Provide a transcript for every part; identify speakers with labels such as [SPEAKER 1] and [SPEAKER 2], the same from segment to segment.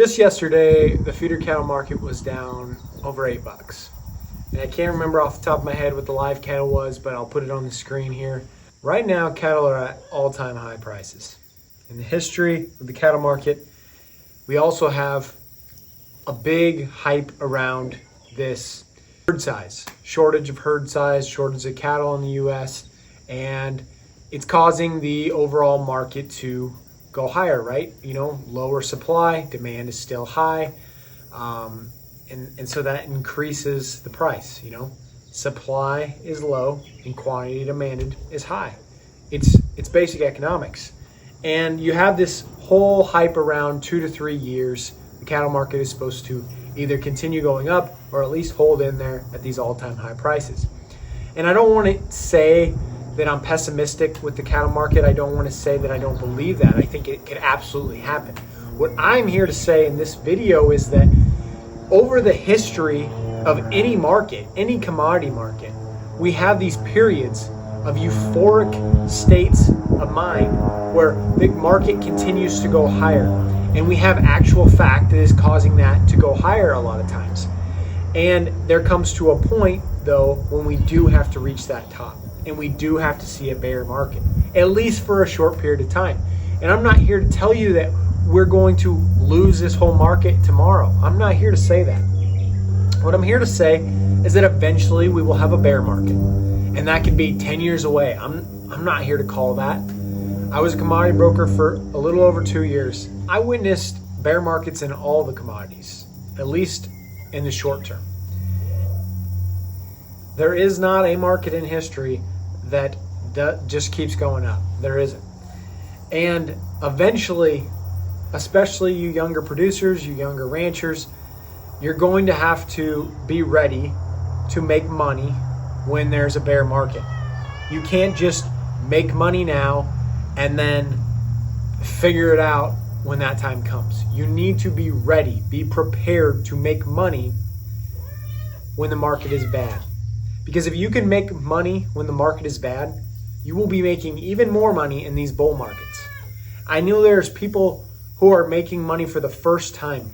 [SPEAKER 1] Just yesterday, the feeder cattle market was down over $8. And I can't remember off the top of my head what the live cattle was, but I'll put it on the screen here. Right now, cattle are at all-time high prices. In the history of the cattle market, we also have a big hype around this herd size, shortage of herd size, shortage of cattle in the U.S., and it's causing the overall market to go higher, right? You know, lower supply, demand is still high, and so that increases the price. You know, supply is low and quantity demanded is high. It's basic economics, and you have this whole hype around 2 to 3 years. The cattle market is supposed to either continue going up or at least hold in there at these all-time high prices. And I don't want to say that I'm pessimistic with the cattle market. I don't want to say that I don't believe that. I think it could absolutely happen. What I'm here to say in this video is that over the history of any market, any commodity market, we have these periods of euphoric states of mind where the market continues to go higher. And we have actual fact that is causing that to go higher a lot of times. And there comes to a point, though, when we do have to reach that top. And we do have to see a bear market, at least for a short period of time. And I'm not here to tell you that we're going to lose this whole market tomorrow. I'm not here to say that. What I'm here to say is that eventually we will have a bear market. And that could be 10 years away. I'm not here to call that. I was a commodity broker for a little over 2 years. I witnessed bear markets in all the commodities, at least in the short term. There is not a market in history that just keeps going up. There isn't. And eventually, especially you younger producers, you younger ranchers, you're going to have to be ready to make money when there's a bear market. You can't just make money now and then figure it out when that time comes. You need to be ready, be prepared to make money when the market is bad. Because if you can make money when the market is bad, you will be making even more money in these bull markets. I know there's people who are making money for the first time.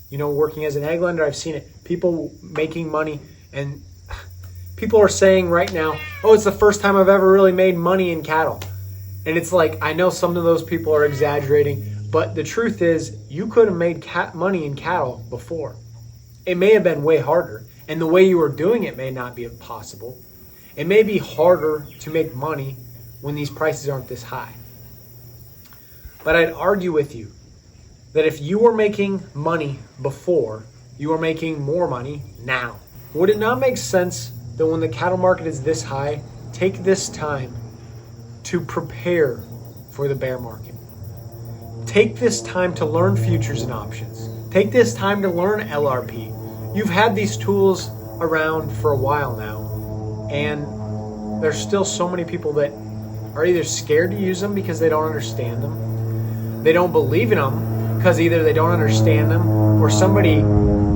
[SPEAKER 1] You know, working as an ag lender, I've seen it. People making money, and people are saying right now, oh, it's the first time I've ever really made money in cattle. And it's like, I know some of those people are exaggerating, but the truth is you could have made money in cattle before. It may have been way harder. And the way you are doing it may not be possible. It may be harder to make money when these prices aren't this high. But I'd argue with you that if you were making money before, you are making more money now. Would it not make sense that when the cattle market is this high, take this time to prepare for the bear market? Take this time to learn futures and options. Take this time to learn LRP. You've had these tools around for a while now, and there's still so many people that are either scared to use them because they don't understand them, they don't believe in them because either they don't understand them or somebody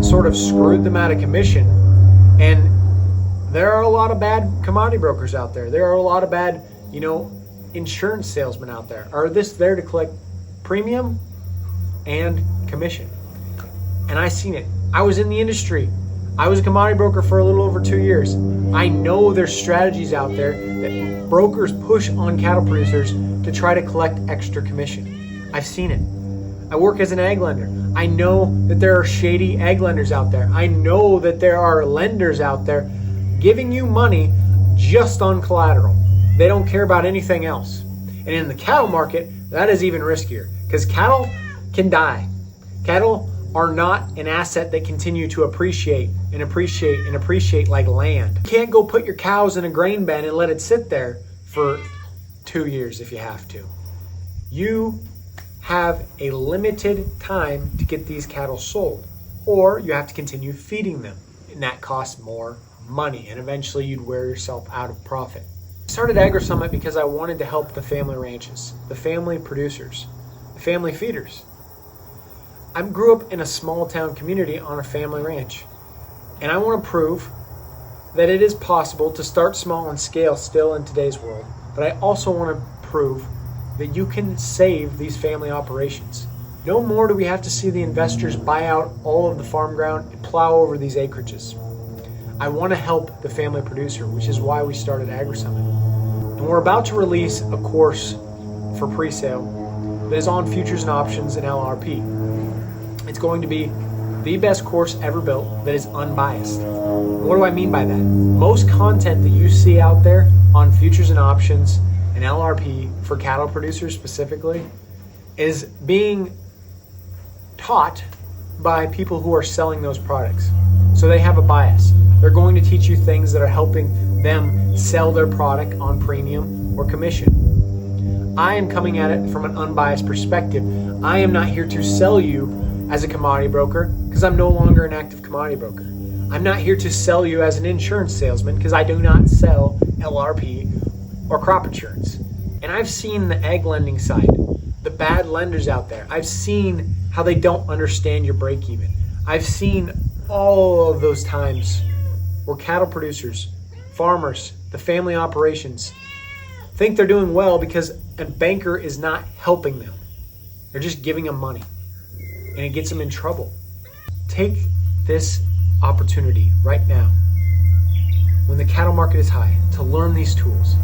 [SPEAKER 1] sort of screwed them out of commission. And there are a lot of bad commodity brokers out there. There are a lot of bad, insurance salesmen out there. Are this there to collect premium and commission? And I seen it. I was in the industry. I was a commodity broker for a little over 2 years. I know there's strategies out there that brokers push on cattle producers to try to collect extra commission. I've seen it. I work as an ag lender. I know that there are shady ag lenders out there. I know that there are lenders out there giving you money just on collateral. They don't care about anything else. And in the cattle market, that is even riskier because cattle can die. Cattle are not an asset that continue to appreciate like land. You can't go put your cows in a grain bin and let it sit there for 2 years if you have to. You have a limited time to get these cattle sold, or you have to continue feeding them, and that costs more money, and eventually you'd wear yourself out of profit. I started Agri Summit because I wanted to help the family ranches, the family producers, the family feeders. I grew up in a small town community on a family ranch, and I want to prove that it is possible to start small and scale still in today's world, but I also want to prove that you can save these family operations. No more do we have to see the investors buy out all of the farm ground and plow over these acreages. I want to help the family producer, which is why we started AgriSummit. And we're about to release a course for pre-sale that is on futures and options and LRP. It's going to be the best course ever built that is unbiased. What do I mean by that? Most content that you see out there on futures and options and LRP for cattle producers specifically is being taught by people who are selling those products. So they have a bias. They're going to teach you things that are helping them sell their product on premium or commission. I am coming at it from an unbiased perspective. I am not here to sell you as a commodity broker because I'm no longer an active commodity broker. I'm not here to sell you as an insurance salesman because I do not sell LRP or crop insurance. And I've seen the ag lending side, the bad lenders out there. I've seen how they don't understand your break even. I've seen all of those times where cattle producers, farmers, the family operations think they're doing well because a banker is not helping them. They're just giving them money, and it gets them in trouble. Take this opportunity right now, when the cattle market is high, to learn these tools.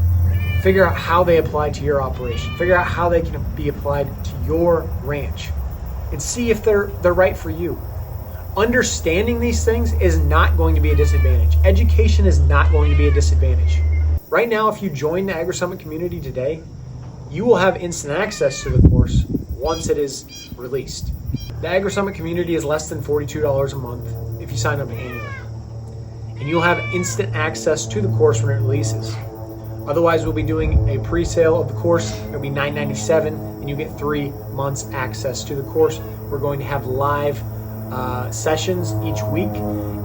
[SPEAKER 1] Figure out how they apply to your operation. Figure out how they can be applied to your ranch, and see if they're right for you. Understanding these things is not going to be a disadvantage. Education is not going to be a disadvantage. Right now, if you join the AgriSummit community today, you will have instant access to the course once it is released. The AgriSummit community is less than $42 a month if you sign up annually. And you'll have instant access to the course when it releases. Otherwise, we'll be doing a pre-sale of the course. It'll be $9.97, and you get 3 months access to the course. We're going to have live sessions each week,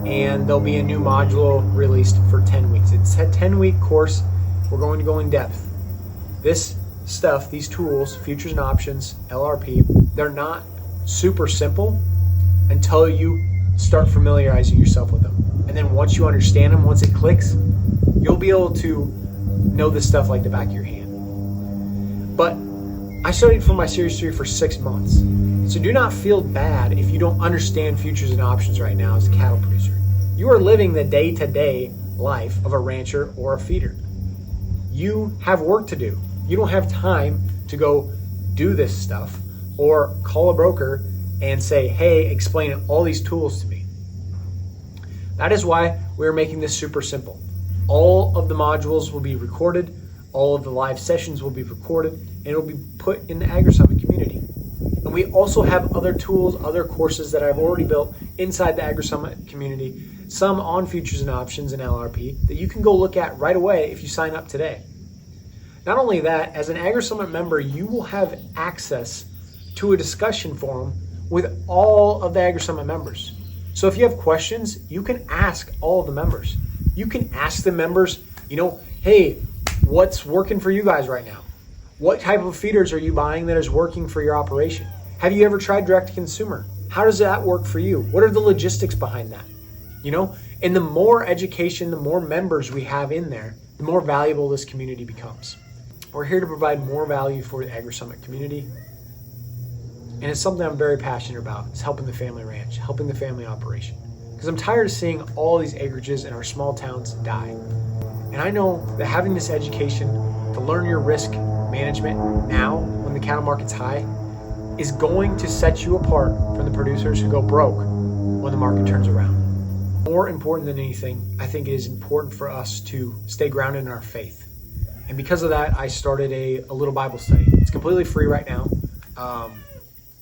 [SPEAKER 1] and there'll be a new module released for 10 weeks. It's a 10-week course. We're going to go in depth. This stuff, these tools, futures and options, LRP, they're not super simple until you start familiarizing yourself with them. And then once you understand them, once it clicks, you'll be able to know this stuff like the back of your hand. But I studied for my Series 3 for 6 months. So do not feel bad if you don't understand futures and options right now as a cattle producer. You are living the day-to-day life of a rancher or a feeder. You have work to do. You don't have time to go do this stuff or call a broker and say, hey, explain all these tools to me. That is why we're making this super simple. All of the modules will be recorded. All of the live sessions will be recorded, and it will be put in the AgriSummit community. And we also have other tools, other courses that I've already built inside the AgriSummit community, some on futures and options and LRP that you can go look at right away if you sign up today. Not only that, as an AgriSummit member, you will have access to a discussion forum with all of the AgriSummit members. So if you have questions, you can ask all of the members. You can ask the members, hey, what's working for you guys right now? What type of feeders are you buying that is working for your operation? Have you ever tried direct to consumer? How does that work for you? What are the logistics behind that? And the more education, the more members we have in there, the more valuable this community becomes. We're here to provide more value for the AgriSummit community. And it's something I'm very passionate about. It's helping the family ranch, helping the family operation. Because I'm tired of seeing all these acreages in our small towns die. And I know that having this education to learn your risk management now when the cattle market's high is going to set you apart from the producers who go broke when the market turns around. More important than anything, I think it is important for us to stay grounded in our faith. And because of that, I started a little Bible study. It's completely free right now.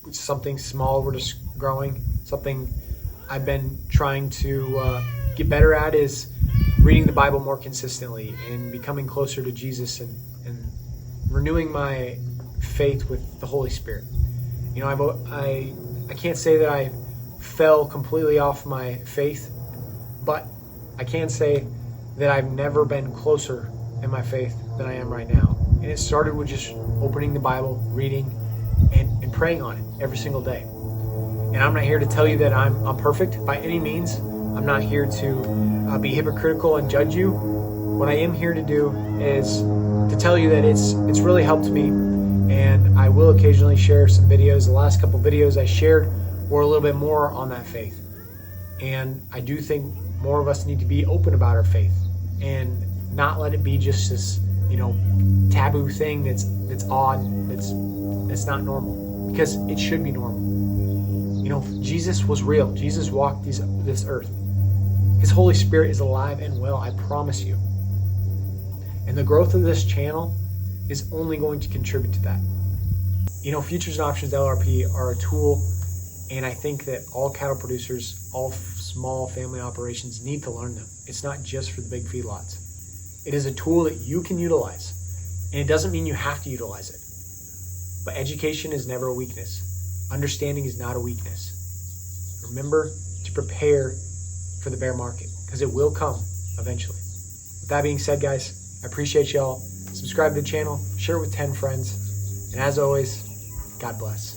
[SPEAKER 1] It's something small we're just growing. Something I've been trying to get better at is reading the Bible more consistently and becoming closer to Jesus and renewing my faith with the Holy Spirit. I can't say that I fell completely off my faith, but I can say that I've never been closer in my faith than I am right now. And it started with just opening the Bible, reading, and praying on it every single day. And I'm not here to tell you that I'm perfect by any means. I'm not here to be hypocritical and judge you. What I am here to do is to tell you that it's really helped me, and I I will occasionally share some videos. The last couple videos I shared were a little bit more on that faith. And I do think more of us need to be open about our faith and not let it be just this, taboo thing that's odd, that's not normal, because it should be normal. Jesus was real. Jesus walked this earth. His Holy Spirit is alive and well, I promise you. And the growth of this channel is only going to contribute to that. Futures and options LRP are a tool, and I think that all cattle producers, all small family operations need to learn them. It's not just for the big feedlots. It is a tool that you can utilize, and it doesn't mean you have to utilize it. But education is never a weakness. Understanding is not a weakness. Remember to prepare for the bear market, because it will come eventually. With that being said, guys, I appreciate y'all. Subscribe to the channel, share it with 10 friends, and as always, God bless.